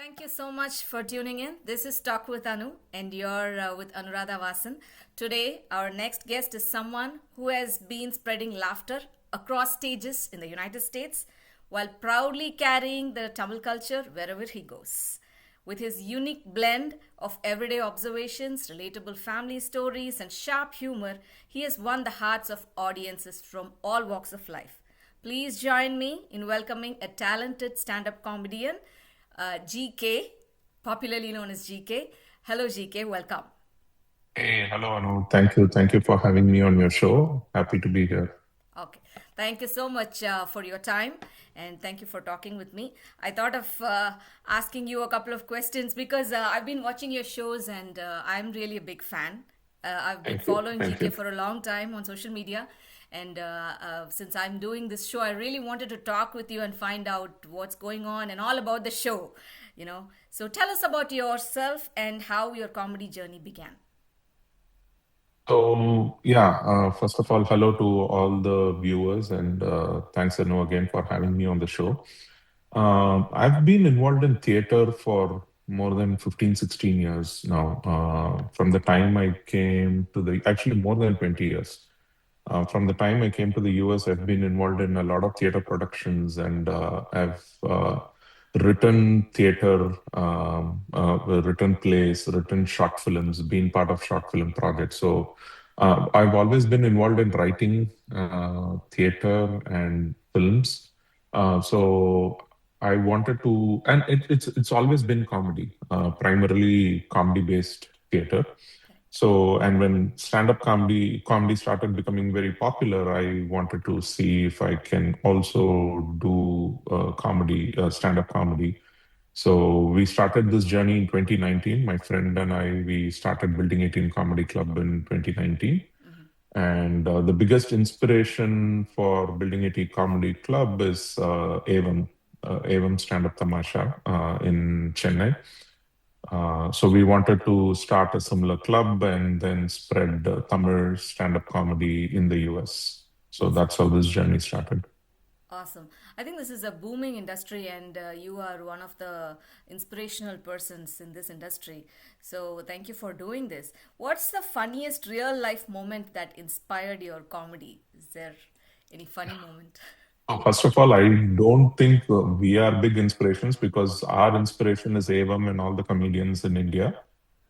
Thank you so much for tuning in. This is Talk with Anu, and you're with Anuradha Vasan. Today, our next guest is someone who has been spreading laughter across stages in the United States while proudly carrying the Tamil culture wherever he goes. With his unique blend of everyday observations, relatable family stories, and sharp humor, he has won the hearts of audiences from all walks of life. Please join me in welcoming a talented stand up comedian, GK, popularly known as GK. Hello, GK, welcome. Hey, hello, Anu. Thank you. Thank you for having me on your show. Happy to be here. Okay, thank you so much for your time and thank you for talking with me. I thought of asking you a couple of questions because I've been watching your shows and I'm really a big fan. I've been Thank you. following Thank GK you. for a long time on social media, and since I'm doing this show, I really wanted to talk with you and find out what's going on and all about the show. So tell us about yourself and how your comedy journey began. First of all, hello to all the viewers, and thanks, Anu, again for having me on the show. I've been involved in theater for more than 15, 16 years now. From the time I came to actually more than 20 years. From the time I came to the US, I've been involved in a lot of theater productions and I've written theater, written plays, written short films, been part of short film projects. I've always been involved in writing theater and films. So I wanted to, and it's always been comedy, primarily comedy based theater. And when stand-up comedy started becoming very popular, I wanted to see if I can also do stand-up comedy. So we started this journey in 2019. My friend and I, we started building 18 Comedy Club in 2019. And the biggest inspiration for building 18 Comedy Club is Evam Stand-up Tamasha in Chennai. So we wanted to start a similar club and then spread Tamil stand-up comedy in the US. So that's how this journey started. Awesome. I think this is a booming industry, and you are one of the inspirational persons in this industry. So, thank you for doing this. What's the funniest real life moment that inspired your comedy? Is there any funny moment? First of all, I don't think we are big inspirations because our inspiration is Evam and all the comedians in India.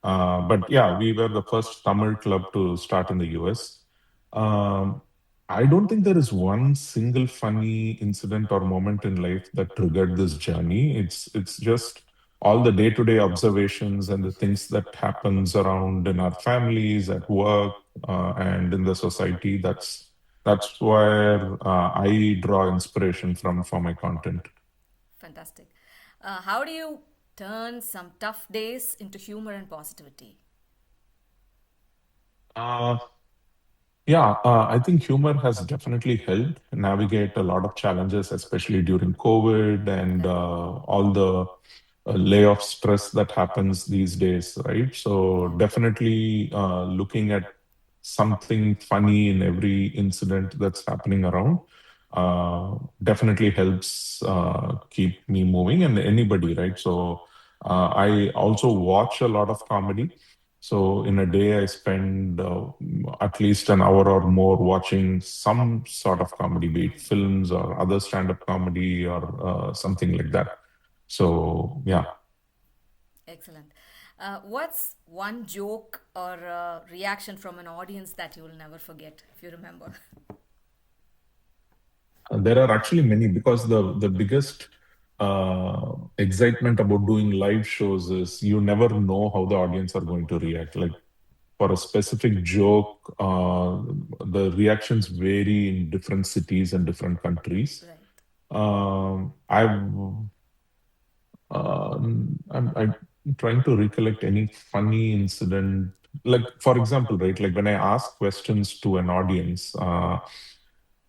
But yeah, we were the first Tamil club to start in the US. Um, I don't think there is one single funny incident or moment in life that triggered this journey. It's just all the day-to-day observations and the things that happens around in our families, at work, and in the society. That's where I draw inspiration from for my content. Fantastic. How do you turn some tough days into humor and positivity? Uh, Yeah, I think humor has definitely helped navigate a lot of challenges, especially during COVID and Correct. all the layoff stress that happens these days, right? So Yeah. definitely looking at something funny in every incident that's happening around uh, definitely helps keep me moving and anybody, right? I also watch a lot of comedy. So in a day, I spend at least an hour or more watching some sort of comedy, be it films or other stand-up comedy or something like that. So yeah, Excellent. What's one joke or reaction from an audience that you will never forget, if you remember? there are actually many because the biggest excitement about doing live shows is you never know how the audience are going to react. Like for a specific joke, the reactions vary in different cities and different countries. Right. I've I'm trying to recollect any funny incident. Like for example, right? Like when I ask questions to an audience,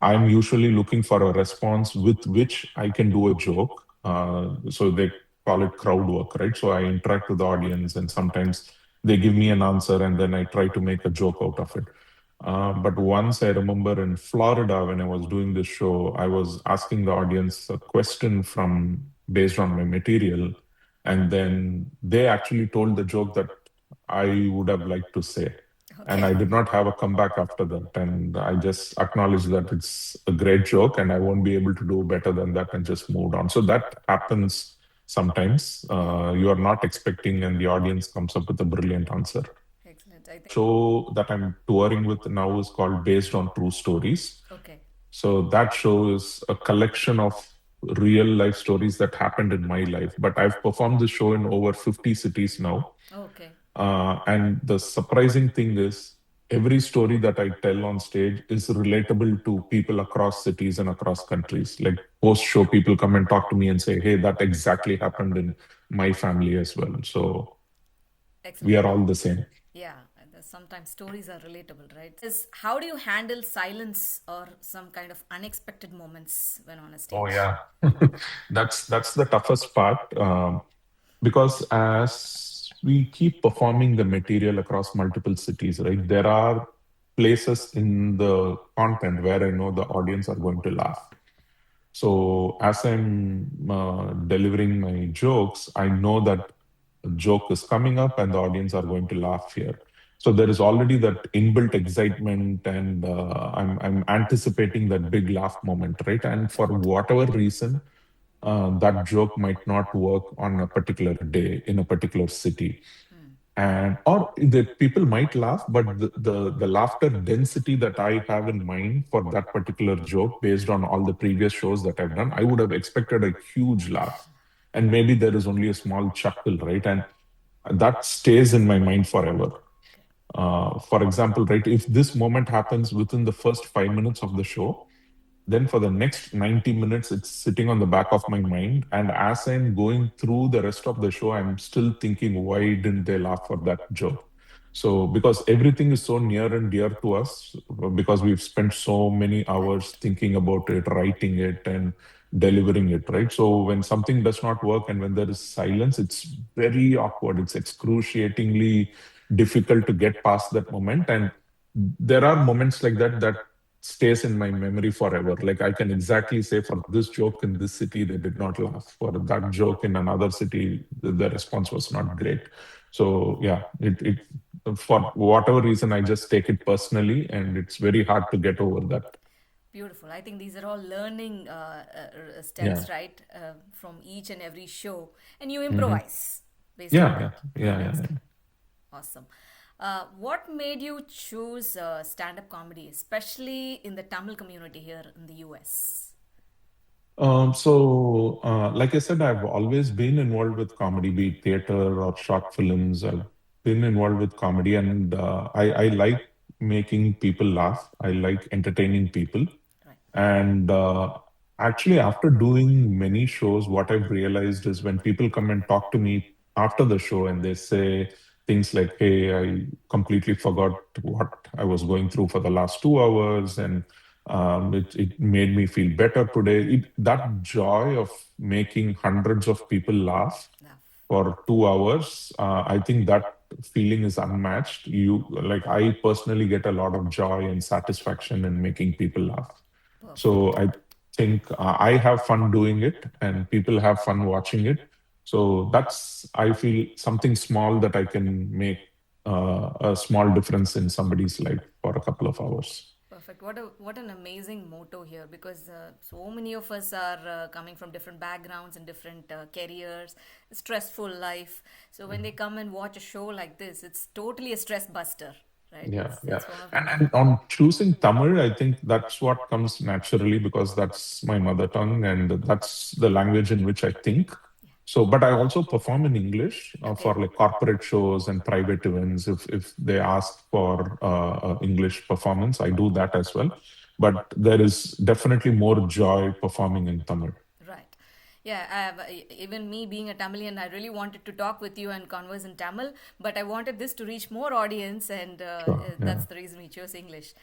I'm usually looking for a response with which I can do a joke. So they call it crowd work, right? So I interact with the audience, and sometimes they give me an answer, and then I try to make a joke out of it. But once I remember in Florida, when I was doing this show, I was asking the audience a question from based on my material, And then they actually told the joke that I would have liked to say. And Okay. I did not have a comeback after that. And I just acknowledged that it's a great joke and I won't be able to do better than that and just moved on. So that happens sometimes. Yeah. You are not expecting, and the audience comes up with a brilliant answer. Excellent. I think. Show that I'm touring with now is called Based on True Stories. Okay. So that show is a collection of real life stories that happened in my life. But I've performed this show in over 50 cities now. Okay. And the surprising thing is, every story that I tell on stage is relatable to people across cities and across countries. Like post show, people come and talk to me and say, "Hey, that exactly happened in my family as well." So we Excellent. are all the same. Yeah, sometimes stories are relatable, right? Is how do you handle silence or some kind of unexpected moments when on a Oh stage? yeah, that's the toughest part. Because as we keep performing the material across multiple cities, right, there are places in the content where I know the audience are going to laugh. So as I'm delivering my jokes, I know that a joke is coming up and the audience are going to laugh here. So there is already that inbuilt excitement, and I'm anticipating that big laugh moment, right? And for Right. whatever reason, that joke might not work on a particular day in a particular city, Hmm. and or the people might laugh, but the laughter density that I have in mind for that particular joke, based on all the previous shows that I've done, I would have expected a huge laugh, and maybe there is only a small chuckle, right? And that stays in my mind forever. Okay. For example, right, if this moment happens within the first 5 minutes of the show, then for the next 90 minutes, it's sitting on the back of my mind. And as I'm going through the rest of the show, I'm still thinking, why didn't they laugh for that joke? So, because everything is so near and dear to us, because we've spent so many hours Right. thinking about it, writing it, and delivering it, right? So, when something does not work and when there is silence, it's very awkward. It's excruciatingly difficult to get past that moment. And there are moments like that stays in my memory forever. Like I can exactly say, for this joke in this city, they did not laugh. For that joke in another city, the response was not great. So yeah, it for whatever reason, I just take it personally, and it's very hard to get over that. Beautiful. I think these are all learning Yeah. steps, right? From each and every show. And you Hmm. improvise based on Yeah, yeah, that. yeah, yeah. Excellent. Awesome. What made you choose stand up comedy, especially in the Tamil community here in the US? Like I said, I've always been involved with comedy, be it theater or short films. I've been involved with comedy, and I like making people laugh. I like entertaining people. Right. And actually, after doing many shows, what I've realized is when people come and talk to me after the show and they say things like, "Hey, I completely forgot what I was going through for the last 2 hours, and it made me feel better today." That joy of making hundreds of people laugh Enough. for 2 hours, I think that feeling is unmatched. Like, I personally get a lot of joy and satisfaction in making people laugh. So Perfect. I think I have fun doing it and people have fun watching it. So that's, I feel, something small that I can make a small difference in somebody's life for a couple of hours. Perfect. What an amazing motto here, because so many of us are coming from different backgrounds and different careers, stressful life. So when they Mhm. come and watch a show like this, it's totally a stress buster, right? Yeah, It's yeah. it's one of the And on choosing Tamil, I think that's what comes naturally because that's my mother tongue and that's the language in which I think. So, but I also perform in English for okay. like corporate shows and private events. If they ask for English performance, I do that as well. But there is definitely more joy performing in Tamil. Right. Yeah, even me being a Tamilian, I really wanted to talk with you and converse in Tamil, but I wanted this to reach more audience, and Sure. Yeah. that's the reason we chose English.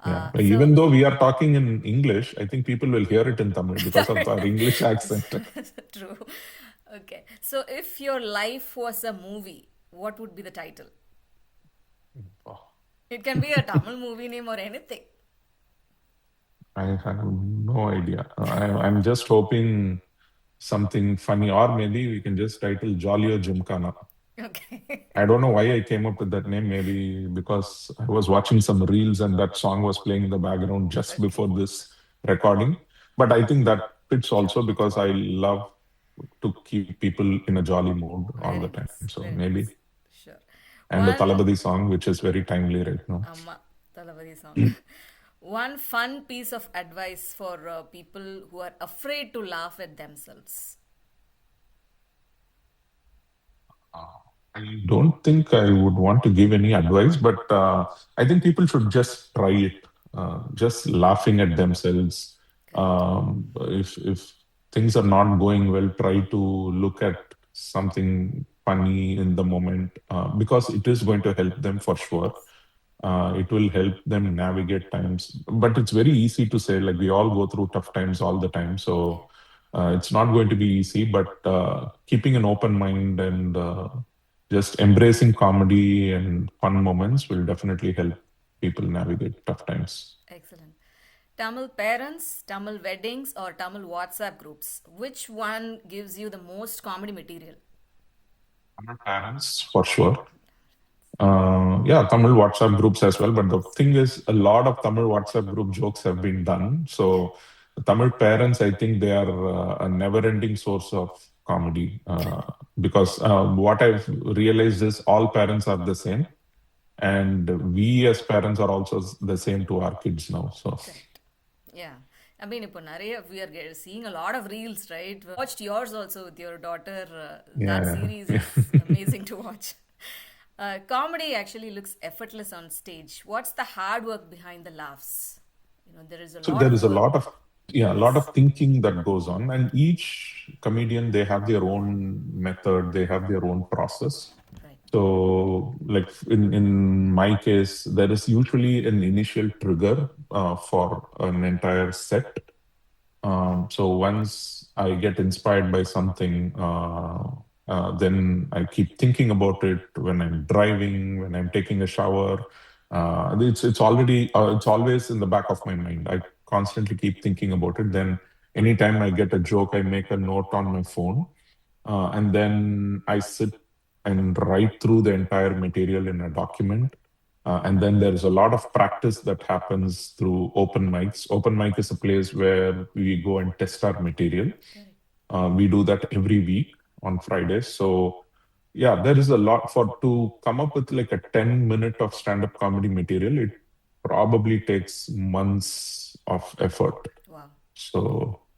Yeah. But So, even though we are talking in English, I think people will hear it in Tamil because of our English accent. true. Okay. So, if your life was a movie, what would be the title? Oh, It can be a Tamil movie name or anything. I have no idea. I'm just hoping something funny, or maybe we can just title Jolly or Gymkhana. Okay. I don't know why I came up with that name. Maybe because I was watching some reels and that song was playing in the background just Okay. before this recording. But I think that fits also because I love to keep people in a jolly mood all the Very time. nice. So Very maybe, nice. Sure. and the One Talabadi song, which is very timely right now. Amma Talavadi song. One fun piece of advice for people who are afraid to laugh at themselves. Uh, I don't think I would want to give any advice, but I think people should just try it. Just laughing at themselves. Correct. If things are not going well, try to look at something funny in the moment because it is going to help them for sure. Yes. It will help them navigate times, but it's very easy to say, like we all go through tough times all the time. Yeah. So it's not going to be easy, but keeping an open mind and just embracing comedy and fun moments will definitely help people navigate tough times. Excellent. Tamil parents, Tamil weddings, or Tamil WhatsApp groups. Which one gives you the most comedy material? Tamil parents, for sure. Yeah, Tamil WhatsApp groups as well. But the thing is, a lot of Tamil WhatsApp group jokes have been done. Yeah. So, Tamil parents, I think they are a never-ending source of comedy because what I've realized is all parents are the same, and we as parents are also the same to our kids now. So, Correct. Yeah. I mean, இப்போ நிறைய we are seeing a lot of reels, right? Watched yours also with your daughter. That yeah. series is amazing to watch. Comedy actually looks effortless on stage. What's the hard work behind the laughs? There is a So lot there of is a work. lot of yeah, a Yes. lot of thinking that goes on, and each comedian they have their own method, they have their own process. Right. So, like in my case, there is usually an initial trigger for an entire set. So once I get inspired by something, then I keep thinking about it when I'm driving, when I'm taking a shower. It's always in the back of my mind. I constantly keep thinking about it. Then anytime I get a joke, I make a note on my phone, and then I sit and write through the entire material in a document. And then there's a lot of practice that happens through open mics. Open mic is a place where we go and test our material. Correct. We do that every week on Fridays. So yeah, there is a lot for to come up with like a 10 minute of stand-up comedy material. It probably takes months of effort. Wow. So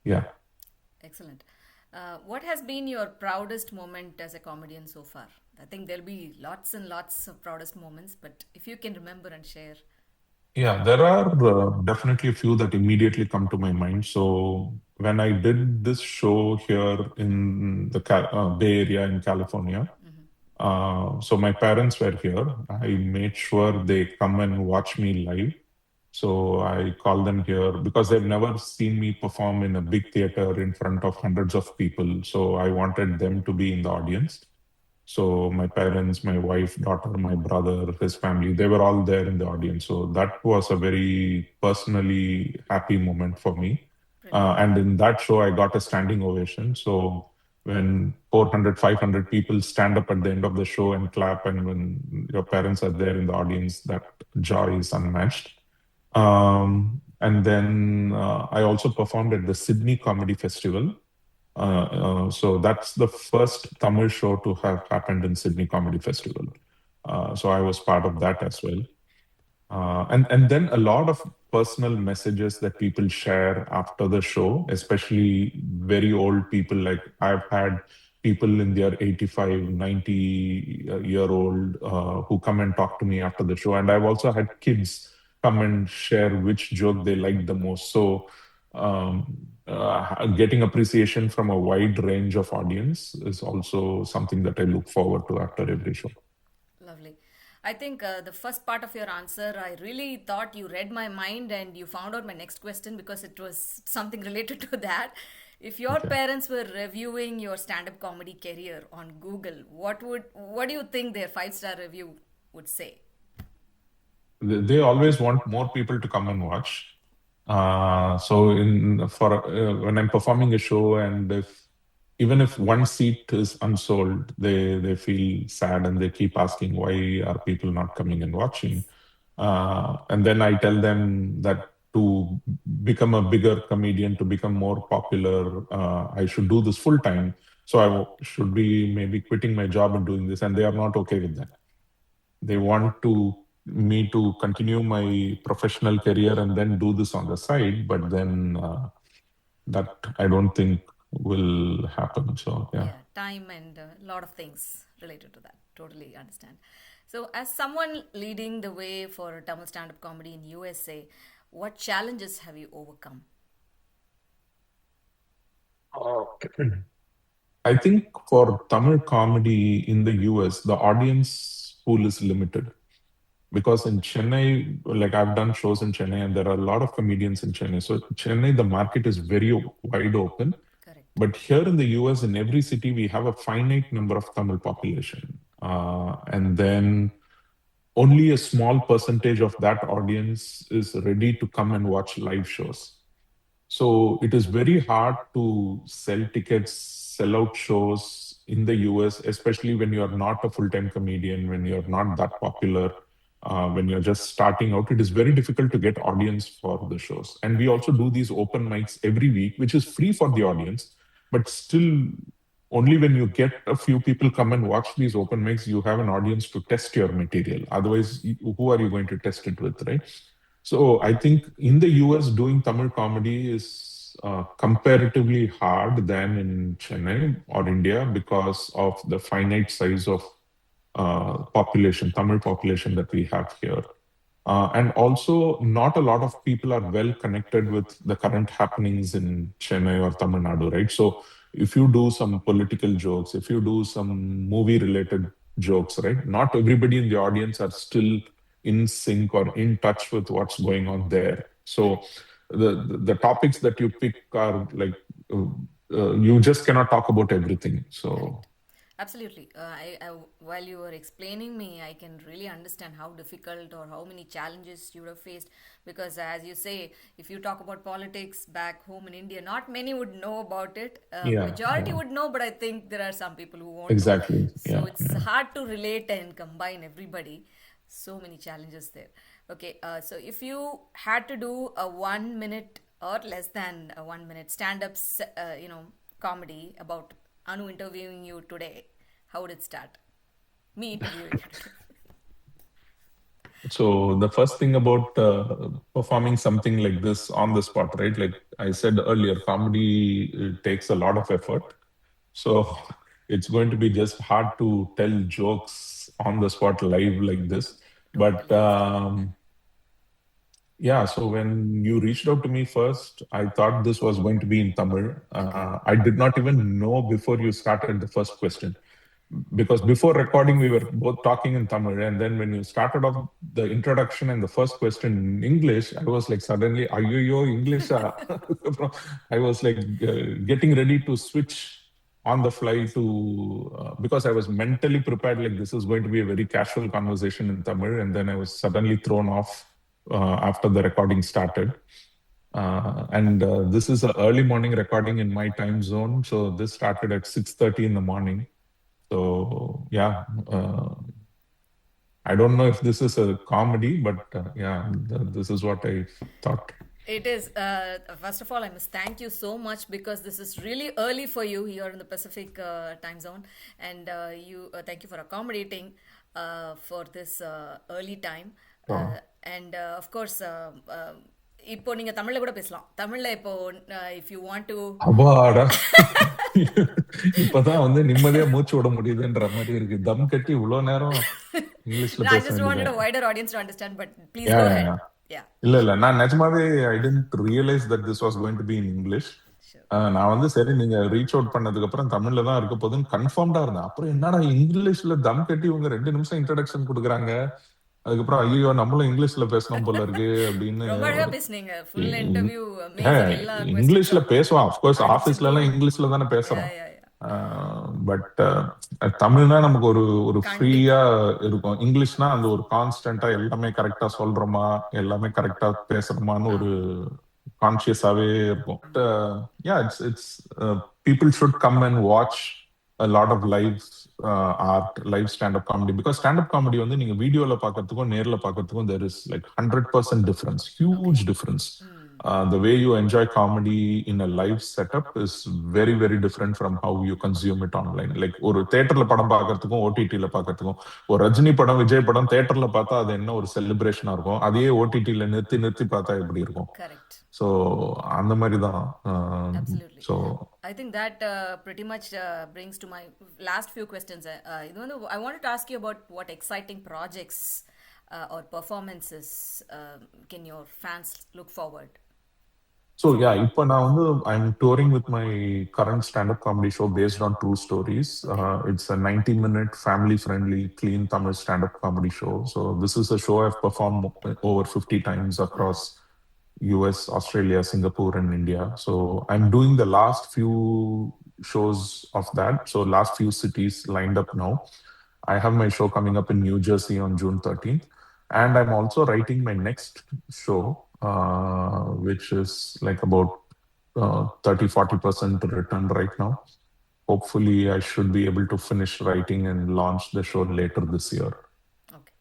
yeah. Excellent. What has been your proudest moment as a comedian so far? I think there'll be lots and lots of proudest moments, but if you can remember and share. Yeah, there are definitely a few that immediately come to my mind. So when I did this show here in the Bay Area in California, so my parents were here. I made sure they come and watch me live. So I call them here because they've never seen me perform in a big theater in front of hundreds of people. So I wanted them to be in the audience. So my parents, my wife, daughter, my brother, his family, they were all there in the audience. So that was a very personally happy moment for me. Brilliant. And in that show, I got a standing ovation. So when 400, 500 people stand up at the end of the show and clap, and when your parents are there in the audience, that joy is unmatched. And then I also performed at the Sydney Comedy Festival. So that's the first Tamil show to have happened in Sydney Comedy Festival. So I was part of that as well. And then a lot of personal messages that people share after the show, especially very old people. Like I've had people in their 85, 90 year old who come and talk to me after the show. And I've also had kids come and share which joke they liked the most. So getting appreciation from a wide range of audience is also something that I look forward to after every show. Lovely. I think the first part of your answer, I really thought you read my mind and you found out my next question because it was something related to that. If your Okay. parents were reviewing your stand-up comedy career on Google, what do you think their five-star review would say? They always want more people to come and watch. So in for when I'm performing a show, and if even if one seat is unsold, they feel sad and they keep asking, why are people not coming and watching? Yes. And then I tell them that to become a bigger comedian, to become more popular, I should do this full time. So should be maybe quitting my job and doing this, and they are not okay with that. They want to me to continue my professional career and then do this on the side, but then that I don't think will happen. So yeah. Yeah, time and a lot of things related to that. Totally understand. So, as someone leading the way for Tamil stand-up comedy in USA, what challenges have you overcome? Okay. I think for Tamil comedy in the US, the audience pool is limited because in Chennai, like I've done shows in Chennai and there are a lot of comedians in Chennai. So Chennai, the market is very wide open. Correct. But here in the US, in every city, we have a finite number of Tamil population. And then only a small percentage of that audience is ready to come and watch live shows. So it is very hard to sell tickets, sell out shows in the US, especially when you are not a full-time comedian, when you're not that popular, when you're just starting out. It is very difficult to get audience for the shows. And we also Right. do these open mics every week, which is free for the audience, but still only when you get a few people come and watch these open mics, you have an audience to test your material. Otherwise, who are you going to test it with, right? So I think in the US, doing Tamil comedy is comparatively hard than in Chennai or India because of the finite size of population, Tamil population that we have here. And also, not a lot of people are well connected with the current happenings in Chennai or Tamil Nadu, right? So, if you do some political jokes, if you do some movie related jokes, right? Not everybody in the audience are still in sync or in touch with what's going on there. So, Correct. the topics that you pick are like, you just cannot talk about everything. So, Correct. Absolutely. While you were explaining me, I can really understand how difficult or how many challenges you would have faced. Because, as you say, if you talk about politics back home in India, not many would know about it. yeah, Majority yeah, would know, but I think there are some people who won't know. exactly. So Yeah, it's yeah. hard to relate and combine everybody. So many challenges there. Okay, so if you had to do a 1 minute or less than a 1 minute stand-up, comedy about Anu interviewing you today, how would it start? Me interviewing you today. So the first thing about performing something like this on the spot, right? Like I said earlier, comedy takes a lot of effort. So it's going to be just hard to tell jokes on the spot live like this. But Totally understand. yeah, so when you reached out to me first, I thought this was going to be in Tamil. Okay. I did not even know before you started the first question because before recording we were both talking in Tamil, and then when you started off the introduction and the first question in English, I was like suddenly, "Ayyo, English!" I was like getting ready to switch on the fly to because I was mentally prepared, like this is going to be a very casual conversation in Tamil, and then I was suddenly thrown off after the recording started. And this is an early morning recording in my time zone, so this started at 6:30 in the morning. So yeah, I don't know if this is a comedy, but yeah, this is what I thought. It is. First of all, I must thank you so much because this is really early for you here in the Pacific time zone, and you thank you for accommodating for this early time. So, And of course, இப்போ நீங்க தமிழ்ல கூட பேசலாம் தமிழ்ல இப்போ if you want to. அப்பாடா இப்பதான் வந்து நிம்மதியா மூச்சு விட முடியுதுன்ற மாதிரி இருக்கு. தம் கட்டி இவ்வளவு நேரம் இங்கிலீஷ்ல I பேச just வேண்டியதா? wanted a wider audience to understand, but please yeah go yeah ahead. Yeah. Yeah, இல்ல இல்ல நான் நிஜமாவே I didn't realise that this was going to be in English. sure. நான் வந்து சரி நீங்க ரீச் அவுட் பண்ணதுக்கு அப்புறம் தமிழ்ல தான் இருக்க போதுன்னு கன்ஃபார்ம்டா இருந்தேன். அப்புறம் என்னடா இங்கிலீஷ்ல தம் கட்டி இவங்க 2 நிமிஷம் இன்ட்ரடக்ஷன் கொடுக்குறாங்க. அதுக்கப்புறம் ஐயோ நம்மளும் இங்கிலீஷ்ல பேசணும் போல இருக்கு அப்படின்னு ரொம்ப அழகா ஒரு பேசுனீங்க ஃபுல் இ- இன்டர்வியூ ஏன் அமேசிங் எல்லா இங்கிலீஷ்ல கொஸ்டின்ஸும் பேசுவோம், அஃப்கோர்ஸ் அடிச்சு ஆஃபீஸ்ல எல்லாம் தூள். இங்கிலீஷ்ல தானே யா பேசுறோம். யா யா பட் தமிழ்னா நமக்கு ஒரு ஒரு ஃப்ரீயா கண்டிப்பா. இருக்கும். இங்கிலீஷ்னா அந்த ஒரு கான்ஸ்டன்டா எல்லாமே கரெக்டா சொல்றோமா, எல்லாமே கரெக்டா பேசுறோமான்னு ஒரு ஆமா கான்சியஸாவே இருக்கும். ஆமா. Yeah it's it's people should come and watch a lot of live art, live stand-up comedy. Because stand-up comedy வந்து நீங்க வீடியோல பார்க்கறதுக்கும் நேர்ல பார்க்கறதுக்கும் there is like 100% difference, Okay. huge difference. The way you enjoy comedy in a live setup is very very different from how you consume it online. Like ஒரு தியேட்டர்ல படம் பார்க்கறதுக்கும் ஓடிடில பார்க்கறதுக்கும், ஒரு ரஜினி படம் விஜய் படம் தியேட்டர்ல பார்த்தா அது என்ன ஒரு செலிப்ரேஷனா இருக்கும், அதே ஓடிடில நிறுத்தி நிறுத்தி பார்த்தா எப்படி இருக்கும். Correct. ஸோ அந்த மாதிரி தான். Absolutely. So I think that pretty much brings to my last few questions. I wanted to ask you about what exciting projects or performances can your fans look forward? So yeah, இப்போ நான் வந்து I'm touring with my current stand-up comedy show based on true stories. It's a 90-minute family-friendly, clean Tamil stand-up comedy show. So this is a show I've performed over 50 times across US, Australia, Singapore, and India. So I'm doing the last few shows of that. So last few cities lined up now. I have my show coming up in New Jersey on June 13th. And I'm also writing my next show, which is like about 30-40% written right now. Hopefully, I should be able to finish writing and launch the show later this year. Okay.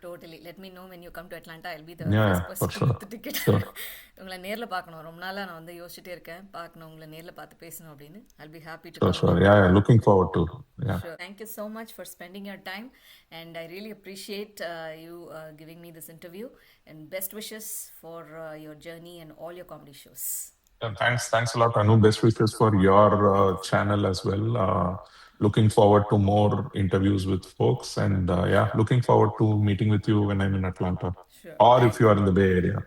Totally. Let me know when you come to Atlanta. I'll be the Yeah, first yeah, person for to sure. book the ticket. Sure. உங்களை நேரில் பார்க்கணும், ரொம்ப நாளாக நான் வந்து யோசிச்சுட்டே இருக்கேன், பார்க்கணும், உங்களை நேரில் பார்த்து பேசணும் அப்படின்னு. I'll be happy to Sure, come. sure. Yeah, yeah, looking forward to. Yeah. Sure. Thank you so much for spending your time, and I really appreciate you giving me this interview, and best wishes for your journey and all your comedy shows. Thanks a lot, Anu. Best wishes for your channel as well. Looking forward to more interviews with folks, and yeah, looking forward to meeting with you when I'm in Atlanta, Sure. or if you are in the Bay Area.